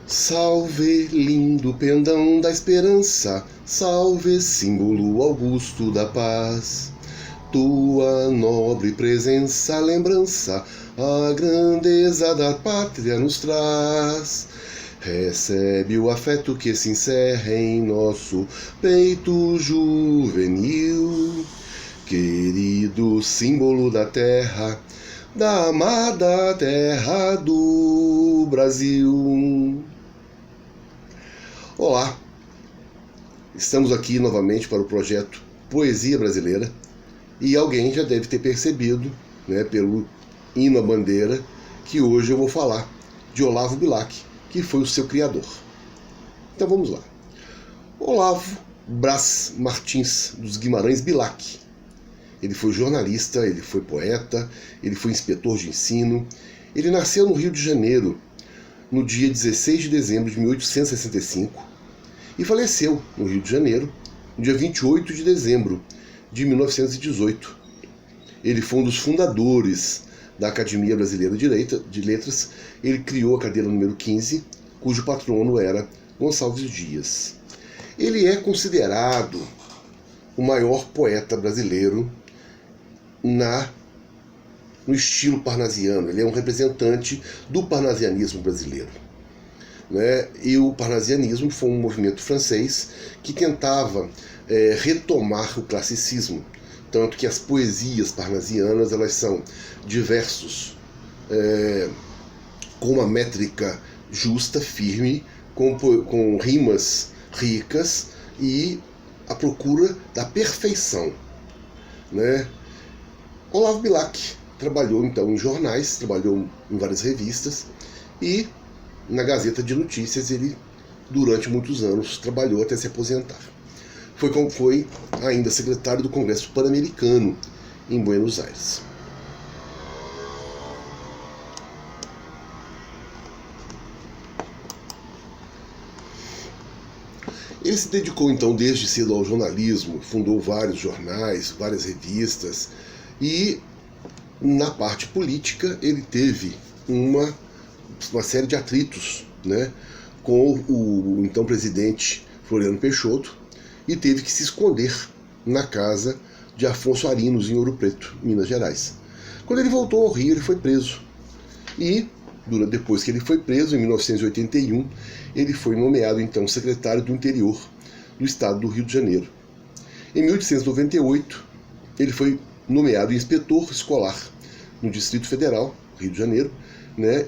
Salve, lindo pendão da esperança, salve, símbolo augusto da paz. Tua nobre presença, lembrança, a grandeza da pátria nos traz. Recebe o afeto que se encerra em nosso peito juvenil, querido símbolo da terra, da amada terra do Brasil. Olá, estamos aqui novamente para o projeto Poesia Brasileira e alguém já deve ter percebido, pelo hino à bandeira, que hoje eu vou falar de Olavo Bilac, que foi o seu criador. Então vamos lá. Olavo Braz Martins dos Guimarães Bilac. Ele foi jornalista, ele foi poeta, ele foi inspetor de ensino. Ele nasceu no Rio de Janeiro, no dia 16 de dezembro de 1865, e faleceu no Rio de Janeiro, no dia 28 de dezembro de 1918. Ele foi um dos fundadores da Academia Brasileira de Letras. Ele criou a cadeira número 15, cujo patrono era Gonçalves Dias. Ele é considerado o maior poeta brasileiro no estilo parnasiano. Ele é um representante do parnasianismo brasileiro. E o parnasianismo foi um movimento francês que tentava retomar o classicismo, tanto que as poesias parnasianas elas são de versos com uma métrica justa, firme, com rimas ricas e a procura da perfeição. Olavo Bilac trabalhou então em jornais, trabalhou em várias revistas e na Gazeta de Notícias ele durante muitos anos trabalhou até se aposentar. Foi ainda secretário do Congresso Pan-Americano em Buenos Aires. Ele se dedicou então desde cedo ao jornalismo, fundou vários jornais, várias revistas e na parte política ele teve uma série de atritos com o então presidente Floriano Peixoto e teve que se esconder na casa de Afonso Arinos, em Ouro Preto, Minas Gerais. Quando ele voltou ao Rio, ele foi preso. E, depois que ele foi preso, em 1981, ele foi nomeado então secretário do Interior do Estado do Rio de Janeiro. Em 1898, ele foi nomeado inspetor escolar no Distrito Federal, Rio de Janeiro,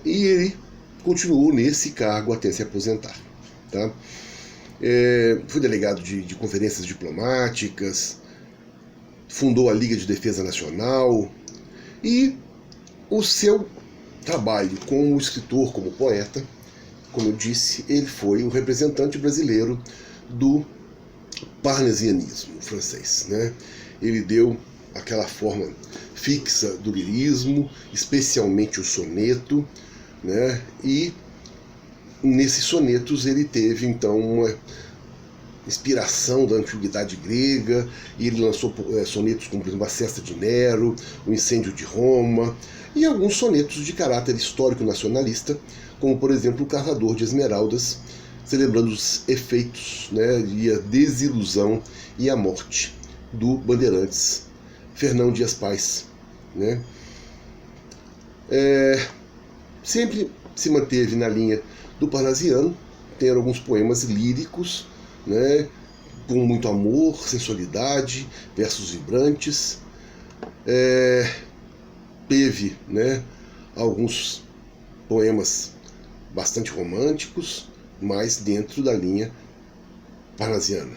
e ele continuou nesse cargo até se aposentar. Tá? Foi delegado de conferências diplomáticas, fundou a Liga de Defesa Nacional e o seu trabalho como escritor, como poeta, como eu disse, ele foi o representante brasileiro do parnasianismo francês. Ele deu aquela forma fixa do lirismo, especialmente o soneto, e nesses sonetos ele teve então uma inspiração da antiguidade grega, e ele lançou sonetos como, por exemplo, a Cesta de Nero, o Incêndio de Roma, e alguns sonetos de caráter histórico nacionalista, como por exemplo o Caçador de Esmeraldas, celebrando os efeitos e a desilusão e a morte do Bandeirantes Fernão Dias Paz. Sempre se manteve na linha do parnasiano, tem alguns poemas líricos, com muito amor, sensualidade, versos vibrantes. Teve alguns poemas bastante românticos, mas dentro da linha parnasiana.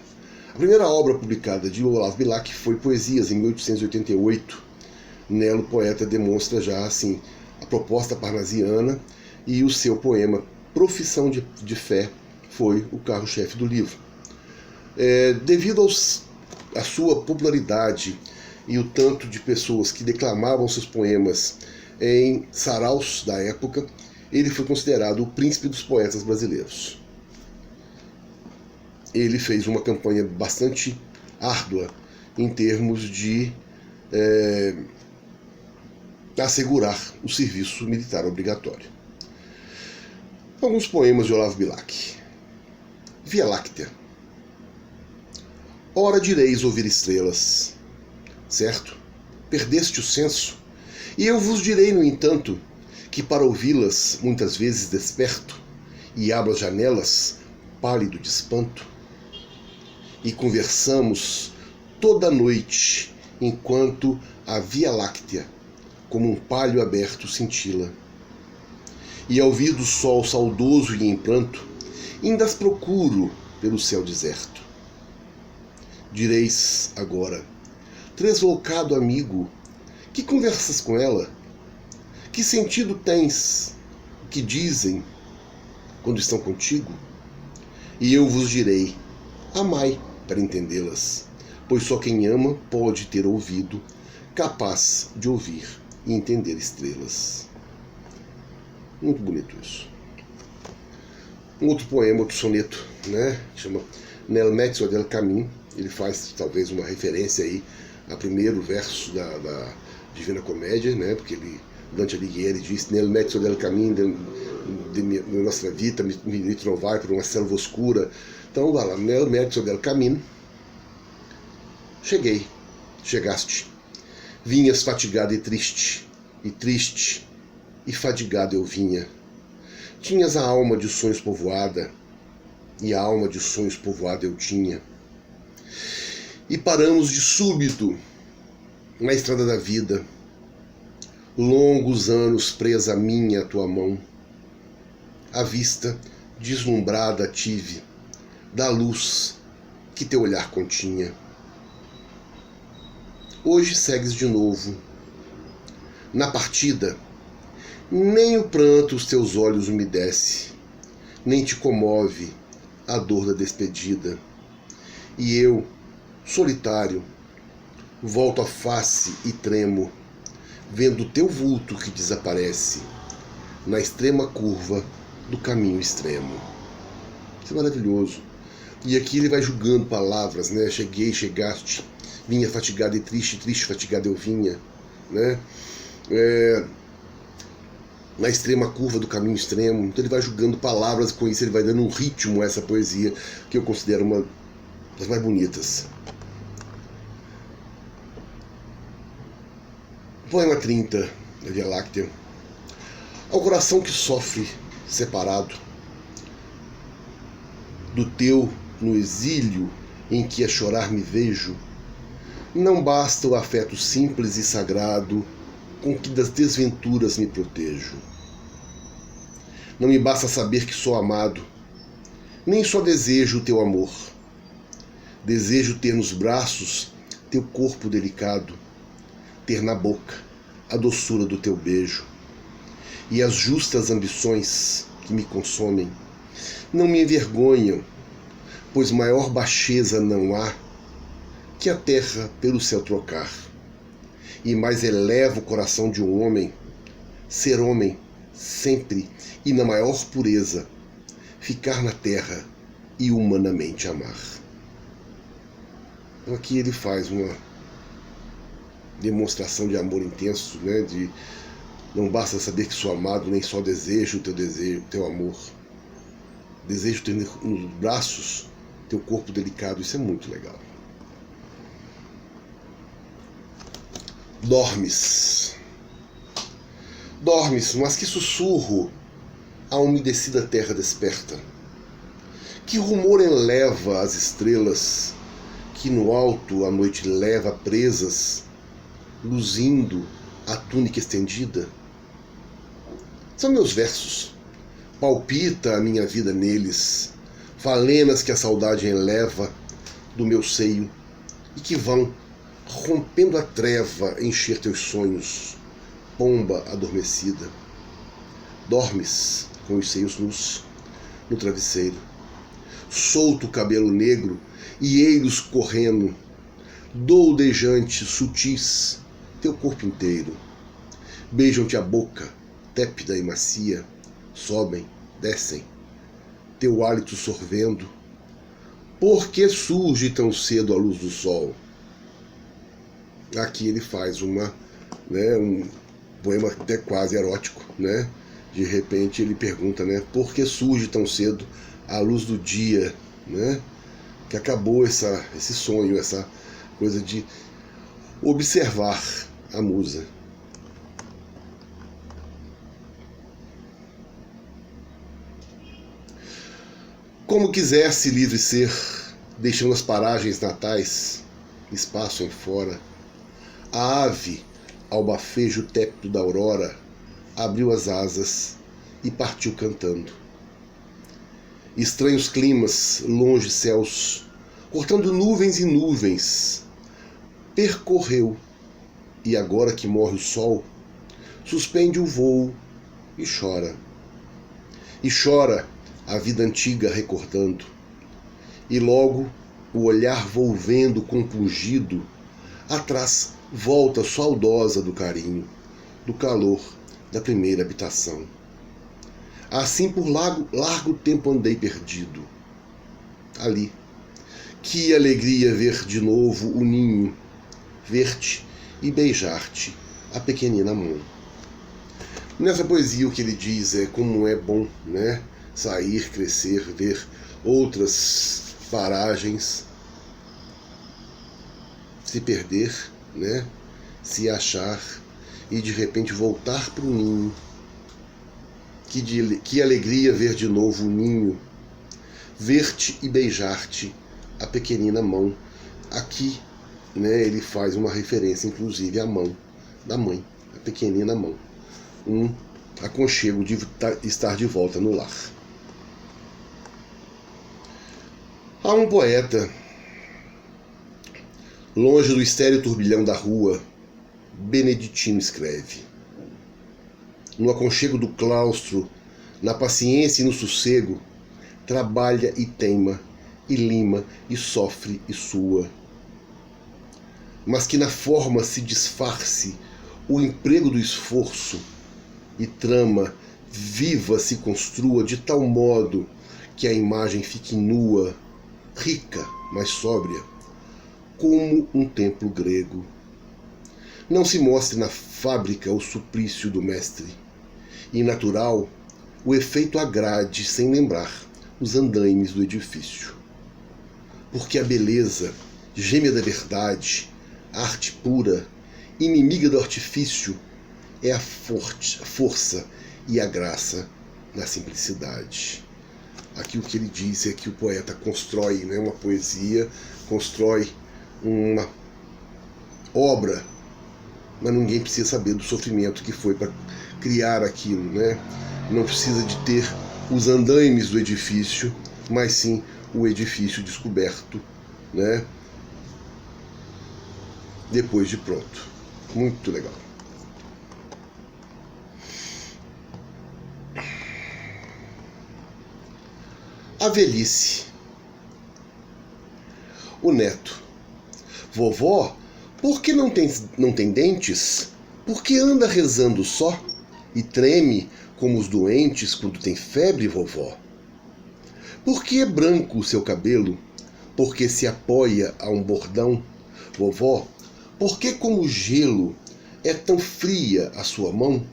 A primeira obra publicada de Olavo Bilac foi Poesias, em 1888. Nela o poeta demonstra já assim a proposta parnasiana, e o seu poema Profissão de Fé foi o carro-chefe do livro. Devido à sua popularidade e o tanto de pessoas que declamavam seus poemas em saraus da época, ele foi considerado o príncipe dos poetas brasileiros. Ele fez uma campanha bastante árdua em termos de assegurar o serviço militar obrigatório. Alguns poemas de Olavo Bilac. Via Láctea. Ora direis ouvir estrelas, certo? Perdeste o senso? E eu vos direi, no entanto, que para ouvi-las muitas vezes desperto e abro as janelas, pálido de espanto, e conversamos toda a noite, enquanto a Via Láctea, como um palho aberto, cintila. E ao vir do sol saudoso e em pranto, ainda as procuro pelo céu deserto. Direis agora, tresloucado amigo, que conversas com ela? Que sentido tens o que dizem quando estão contigo? E eu vos direi, amai para entendê-las, pois só quem ama pode ter ouvido capaz de ouvir e entender estrelas. Muito bonito isso. Um outro poema, outro soneto, né? Chama Nel mezzo del camin. Ele faz talvez uma referência aí ao primeiro verso da Divina Comédia, né? Porque Dante Alighieri diz: Nel mezzo del camin de nostra vita mi trovai por uma selva oscura. Então, vai lá, Nel mezzo del camin. Cheguei, chegaste. Vinhas fatigado e triste, e fadigado eu vinha. Tinhas a alma de sonhos povoada, e a alma de sonhos povoada eu tinha. E paramos de súbito na estrada da vida, longos anos presa a minha, a tua mão. A vista deslumbrada tive da luz que teu olhar continha. Hoje segues de novo. Na partida, nem o pranto os teus olhos umedece, nem te comove a dor da despedida. E eu, solitário, volto a face e tremo, vendo o teu vulto que desaparece na extrema curva do caminho extremo. Isso é maravilhoso. E aqui ele vai julgando palavras, né? Cheguei, chegaste, vinha fatigado e triste, fatigado eu vinha, né? Na extrema curva do caminho extremo. Então ele vai julgando palavras, e com isso ele vai dando um ritmo a essa poesia que eu considero uma das mais bonitas. Poema 30, da Via Láctea. Ao coração que sofre separado do teu no exílio em que a chorar me vejo, não basta o afeto simples e sagrado com que das desventuras me protejo. Não me basta saber que sou amado, nem só desejo o teu amor. Desejo ter nos braços teu corpo delicado, ter na boca a doçura do teu beijo. E as justas ambições que me consomem não me envergonham, pois maior baixeza não há que a terra pelo céu trocar. E mais eleva o coração de um homem, ser homem sempre e na maior pureza, ficar na terra e humanamente amar. Então aqui ele faz uma demonstração de amor intenso, né? De não basta saber que sou amado, nem só desejo o teu amor. Desejo ter nos braços teu corpo delicado, isso é muito legal. Dormes, mas que sussurro a umedecida terra desperta. Que rumor enleva as estrelas que no alto a noite leva presas, luzindo a túnica estendida? São meus versos, palpita a minha vida neles, falenas que a saudade enleva do meu seio e que vão, rompendo a treva, encher teus sonhos, pomba adormecida. Dormes com os seios nus no travesseiro, solto o cabelo negro e eiros correndo, doudejante, sutis, teu corpo inteiro. Beijam-te a boca, tépida e macia, sobem, descem, teu hálito sorvendo. Por que surge tão cedo a luz do sol? Aqui ele faz um poema até quase erótico, né? De repente ele pergunta, né, por que surge tão cedo a luz do dia, né? Que acabou esse sonho, essa coisa de observar a musa. Como quisesse livre ser, deixando as paragens natais, espaço em fora, a ave, ao bafejo tépido da aurora, abriu as asas e partiu cantando. Estranhos climas, longe céus, cortando nuvens e nuvens, percorreu, e agora que morre o sol, suspende o vôo e chora. E chora a vida antiga recordando, e logo o olhar volvendo compungido, atrás volta saudosa do carinho, do calor da primeira habitação. Assim por largo tempo andei perdido. Ali, que alegria ver de novo o ninho, ver-te e beijar-te a pequenina mão. Nessa poesia o que ele diz é como é bom, né? Sair, crescer, ver outras paragens, se perder, né? Se achar e de repente voltar para o ninho. Que alegria ver de novo o ninho, ver-te e beijar-te a pequenina mão. Aqui, né, ele faz uma referência, inclusive, à mão da mãe, a pequenina mão. Um aconchego de estar de volta no lar. Há um poeta, longe do estéril turbilhão da rua, beneditino escreve. No aconchego do claustro, na paciência e no sossego, trabalha e teima, e lima, e sofre e sua. Mas que na forma se disfarce o emprego do esforço, e trama viva se construa de tal modo que a imagem fique nua, rica, mas sóbria, como um templo grego. Não se mostre na fábrica o suplício do mestre, e natural o efeito agrade sem lembrar os andaimes do edifício. Porque a beleza, gêmea da verdade, a arte pura, inimiga do artifício, é a força e a graça da simplicidade. Aqui o que ele diz é que o poeta constrói, né, uma poesia, constrói uma obra, mas ninguém precisa saber do sofrimento que foi para criar aquilo, né? Não precisa de ter os andaimes do edifício, mas sim o edifício descoberto, né? Depois de pronto. Muito legal. A velhice. O neto. Vovó, por que não tem dentes? Por que anda rezando só? E treme como os doentes quando tem febre, vovó? Por que é branco o seu cabelo? Por que se apoia a um bordão? Vovó, por que como gelo é tão fria a sua mão?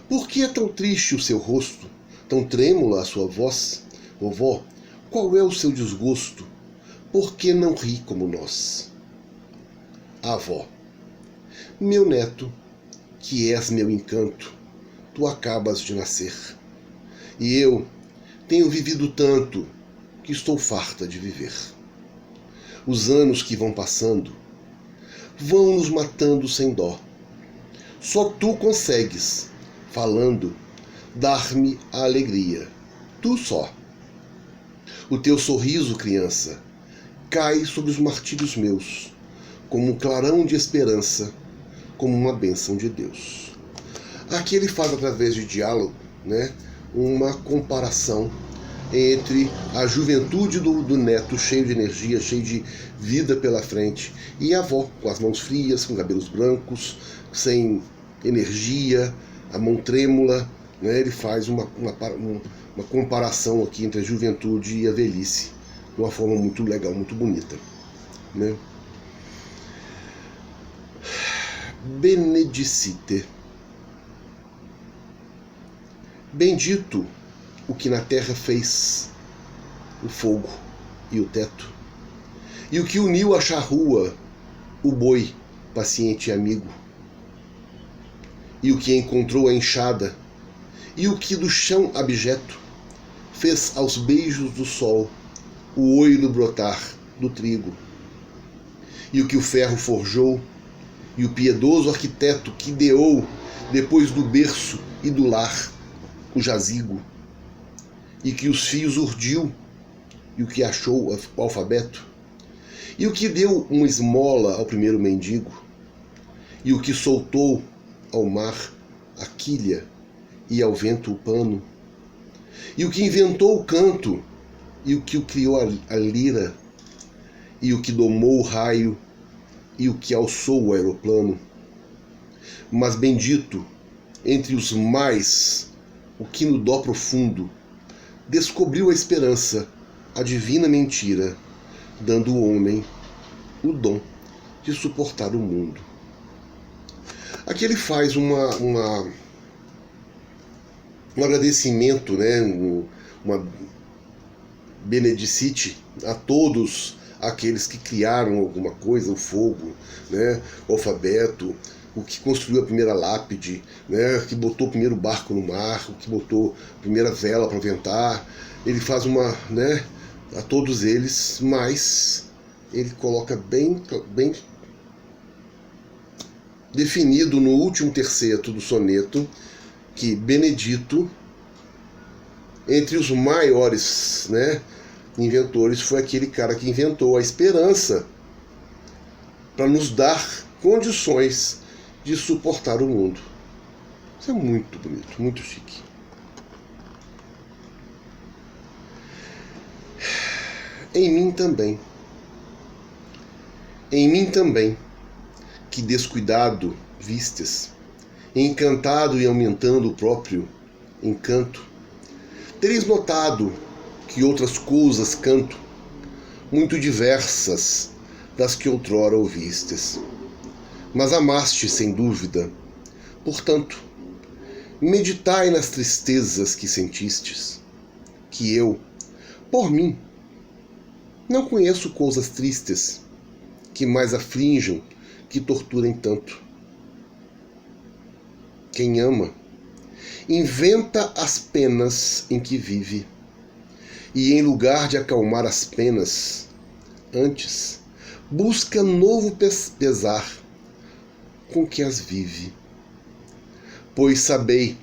Por que é tão triste o seu rosto? Tão trêmula a sua voz? Vovó, qual é o seu desgosto? Por que não ri como nós? Avó, meu neto, que és meu encanto, tu acabas de nascer. E eu tenho vivido tanto que estou farta de viver. Os anos que vão passando vão nos matando sem dó. Só tu consegues, falando, dar-me a alegria. Tu só. O teu sorriso, criança, cai sobre os martírios meus, como um clarão de esperança, como uma bênção de Deus. Aqui ele faz, através de diálogo, né, uma comparação entre a juventude do neto, cheio de energia, cheio de vida pela frente, e a avó, com as mãos frias, com cabelos brancos, sem energia, a mão trêmula, né? Ele faz uma comparação aqui entre a juventude e a velhice, de uma forma muito legal, muito bonita, né? Benedicite. Bendito o que na terra fez o fogo e o teto, e o que uniu a charrua, o boi, paciente e amigo, e o que encontrou a enxada, e o que do chão abjeto fez aos beijos do sol o oiro brotar do trigo, e o que o ferro forjou, e o piedoso arquiteto que ideou, depois do berço e do lar, o jazigo, e que os fios urdiu, e o que achou o alfabeto, e o que deu uma esmola ao primeiro mendigo, e o que soltou ao mar a quilha e ao vento o pano, e o que inventou o canto, e o que o criou a lira, e o que domou o raio, e o que alçou o aeroplano. Mas bendito entre os mais o que no dó profundo descobriu a esperança, a divina mentira, dando ao homem o dom de suportar o mundo. Aqui ele faz um agradecimento, né, uma benedicite a todos aqueles que criaram alguma coisa, o fogo, né, o alfabeto, o que construiu a primeira lápide, né, que botou o primeiro barco no mar, o que botou a primeira vela para ventar. Ele faz né, a todos eles, mas ele coloca bem definido no último terceto do soneto que Benedito, entre os maiores, né, inventores, foi aquele cara que inventou a esperança para nos dar condições de suportar o mundo. Isso é muito bonito, muito chique. Em mim também, que descuidado vistes, encantado e aumentando o próprio encanto, tereis notado que outras coisas canto, muito diversas das que outrora ouvistes. Mas amaste, sem dúvida. Portanto, meditai nas tristezas que sentistes, que eu, por mim, não conheço coisas tristes que mais aflinjam, que torturem tanto. Quem ama, inventa as penas em que vive, e em lugar de acalmar as penas, antes busca novo pesar com que as vive. Pois sabei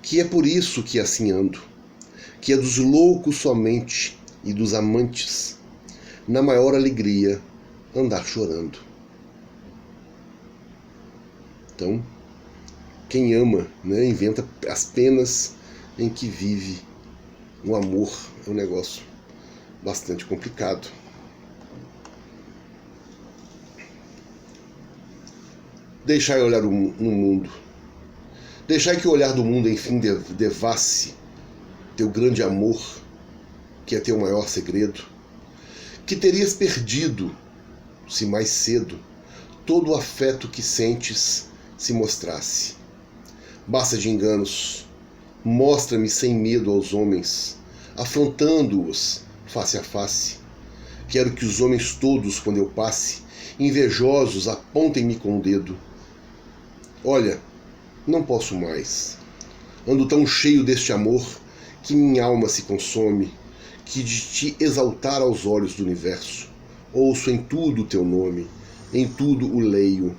que é por isso que assim ando, que é dos loucos somente e dos amantes, na maior alegria, andar chorando. Então, quem ama, né, inventa as penas em que vive. O amor é um negócio bastante complicado. Deixai olhar no mundo. Deixai que o olhar do mundo, enfim, devasse teu grande amor, que é teu maior segredo, que terias perdido, se mais cedo, todo o afeto que sentes se mostrasse. Basta de enganos, mostra-me sem medo aos homens, afrontando-os face a face. Quero que os homens todos, quando eu passe, invejosos, apontem-me com o dedo. Olha, não posso mais. Ando tão cheio deste amor que minha alma se consome, que de te exaltar aos olhos do universo, ouço em tudo o teu nome, em tudo o leio.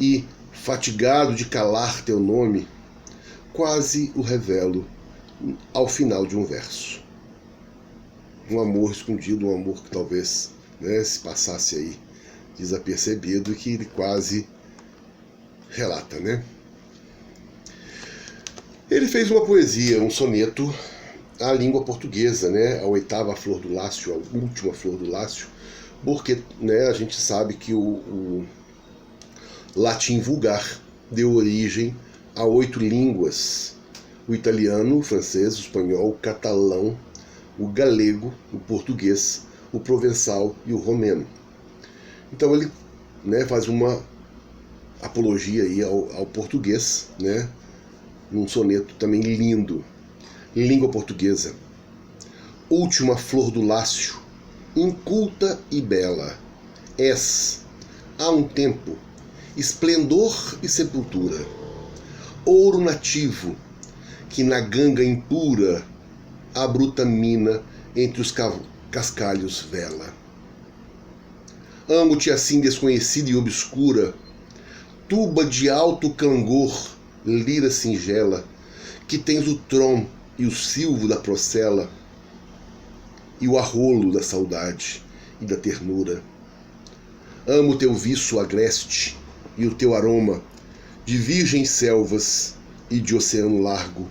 E, fatigado de calar teu nome, quase o revelo ao final de um verso. Um amor escondido, um amor que talvez, né, se passasse aí desapercebido e que ele quase relata, né? Ele fez uma poesia, um soneto à língua portuguesa, né, a oitava flor do Lácio, a última flor do Lácio, porque, né, a gente sabe que o latim vulgar deu origem a 8 línguas: o italiano, o francês, o espanhol, o catalão, o galego, o português, o provençal e o romeno. Então ele, né, faz uma apologia aí ao português, né, num soneto também lindo, em língua portuguesa. Última flor do lácio, inculta e bela, és, há um tempo, esplendor e sepultura, ouro nativo, que na ganga impura a bruta mina entre os cascalhos vela. Amo-te assim desconhecida e obscura, tuba de alto clangor, lira singela, que tens o trom e o silvo da procela, e o arrolo da saudade e da ternura. Amo teu viço agreste e o teu aroma, de virgens selvas e de oceano largo.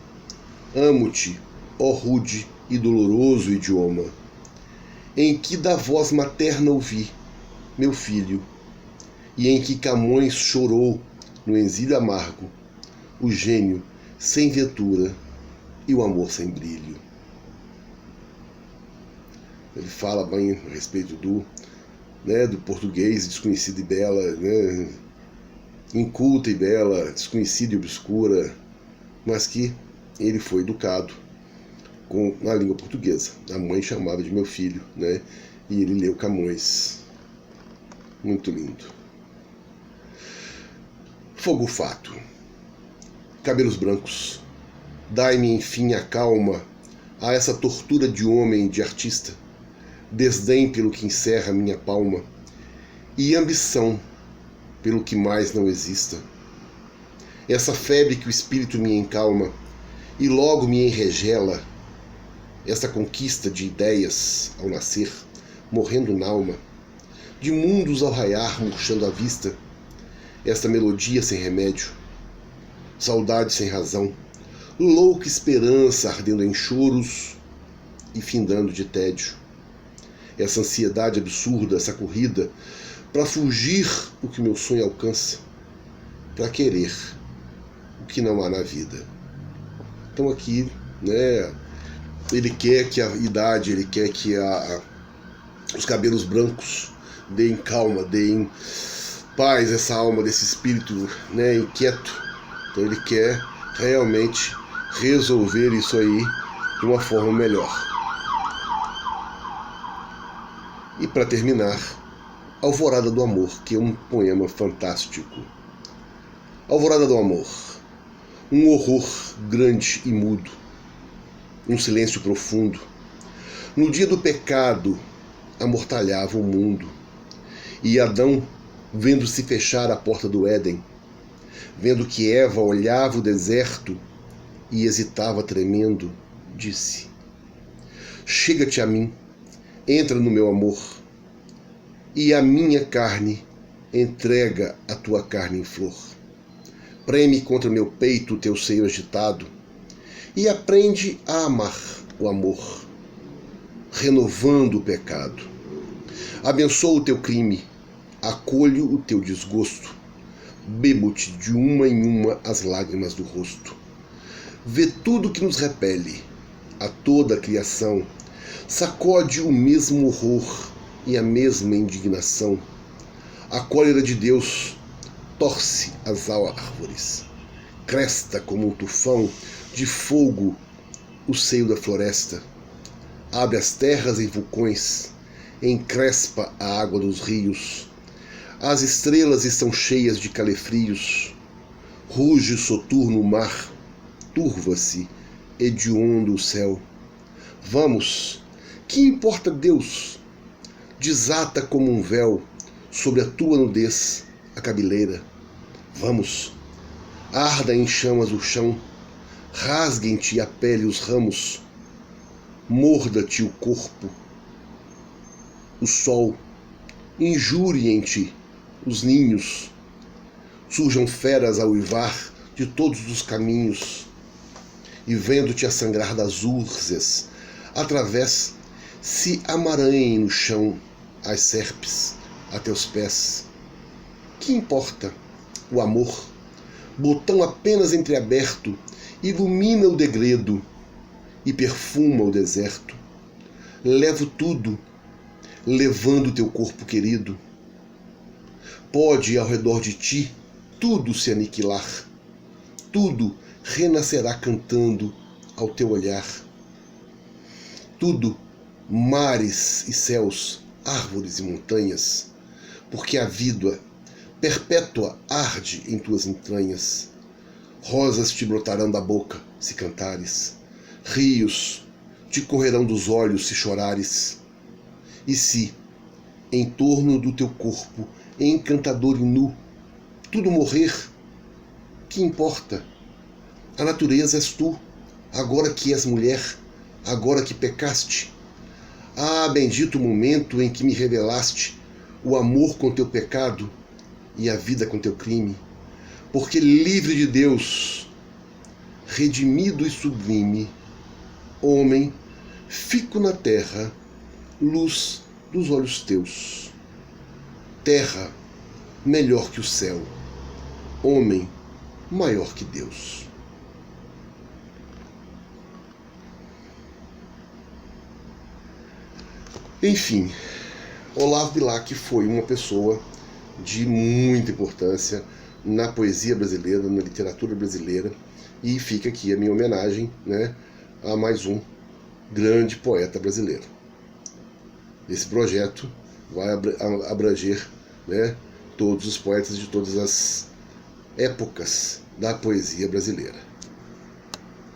Amo-te, ó rude e doloroso idioma, em que da voz materna ouvi, meu filho, e em que Camões chorou no exílio amargo, o gênio sem ventura e o amor sem brilho. Ele fala bem a respeito do português desconhecido e bela, inculta e bela, desconhecida e obscura, mas que ele foi educado na língua portuguesa. A mãe chamava de meu filho, e ele leu Camões. Muito lindo. Fogo fato. Cabelos brancos. Dai-me, enfim, a calma a essa tortura de homem e de artista, desdém pelo que encerra minha palma, e ambição pelo que mais não exista. Essa febre que o espírito me encalma e logo me enregela, essa conquista de ideias ao nascer, morrendo n'alma, de mundos ao raiar, murchando a vista, esta melodia sem remédio, saudade sem razão, louca esperança ardendo em choros e findando de tédio. Essa ansiedade absurda, essa corrida, para fugir o que meu sonho alcança, para querer o que não há na vida. Então aqui, ele quer que a idade, ele quer que os cabelos brancos deem calma, deem paz a essa alma desse espírito inquieto. Então ele quer realmente resolver isso aí de uma forma melhor. E para terminar, Alvorada do Amor, que é um poema fantástico. Alvorada do Amor, um horror grande e mudo, um silêncio profundo. No dia do pecado, amortalhava o mundo, e Adão, vendo-se fechar a porta do Éden, vendo que Eva olhava o deserto e hesitava tremendo, disse: chega-te a mim, entra no meu amor, e a minha carne entrega a tua carne em flor. Preme contra meu peito o teu seio agitado, e aprende a amar o amor, renovando o pecado. Abençoo o teu crime, acolho o teu desgosto, bebo-te de uma em uma as lágrimas do rosto. Vê tudo que nos repele, a toda a criação, sacode o mesmo horror e a mesma indignação. A cólera de Deus torce as árvores, cresta como um tufão de fogo o seio da floresta, abre as terras em vulcões, encrespa a água dos rios, as estrelas estão cheias de calefrios, ruge soturno o mar, turva-se hediondo o céu. Vamos, que importa Deus? Desata como um véu sobre a tua nudez a cabeleira. Vamos, arda em chamas o chão, rasguem-te a pele os ramos, morda-te o corpo, o sol, injuriem-te os ninhos, surjam feras a uivar de todos os caminhos, e vendo-te a sangrar das úrzeas, através se amaranhem no chão as serpes a teus pés. Que importa? O amor, botão apenas entreaberto, ilumina o degredo e perfuma o deserto. Levo tudo, levando teu corpo querido. Pode ao redor de ti tudo se aniquilar, tudo renascerá cantando ao teu olhar. Tudo, mares e céus, árvores e montanhas, porque a vida perpétua arde em tuas entranhas. Rosas te brotarão da boca, se cantares. Rios te correrão dos olhos, se chorares. E se, em torno do teu corpo, encantador e nu, tudo morrer, que importa? A natureza és tu, agora que és mulher, agora que pecaste. Ah, bendito momento em que me revelaste o amor com teu pecado e a vida com teu crime, porque livre de Deus, redimido e sublime, homem, fico na terra, luz dos olhos teus. Terra, melhor que o céu, homem, maior que Deus. Enfim, Olavo Bilac foi uma pessoa de muita importância na poesia brasileira, na literatura brasileira, e fica aqui a minha homenagem, né, a mais um grande poeta brasileiro. Esse projeto vai abranger, né, todos os poetas de todas as épocas da poesia brasileira.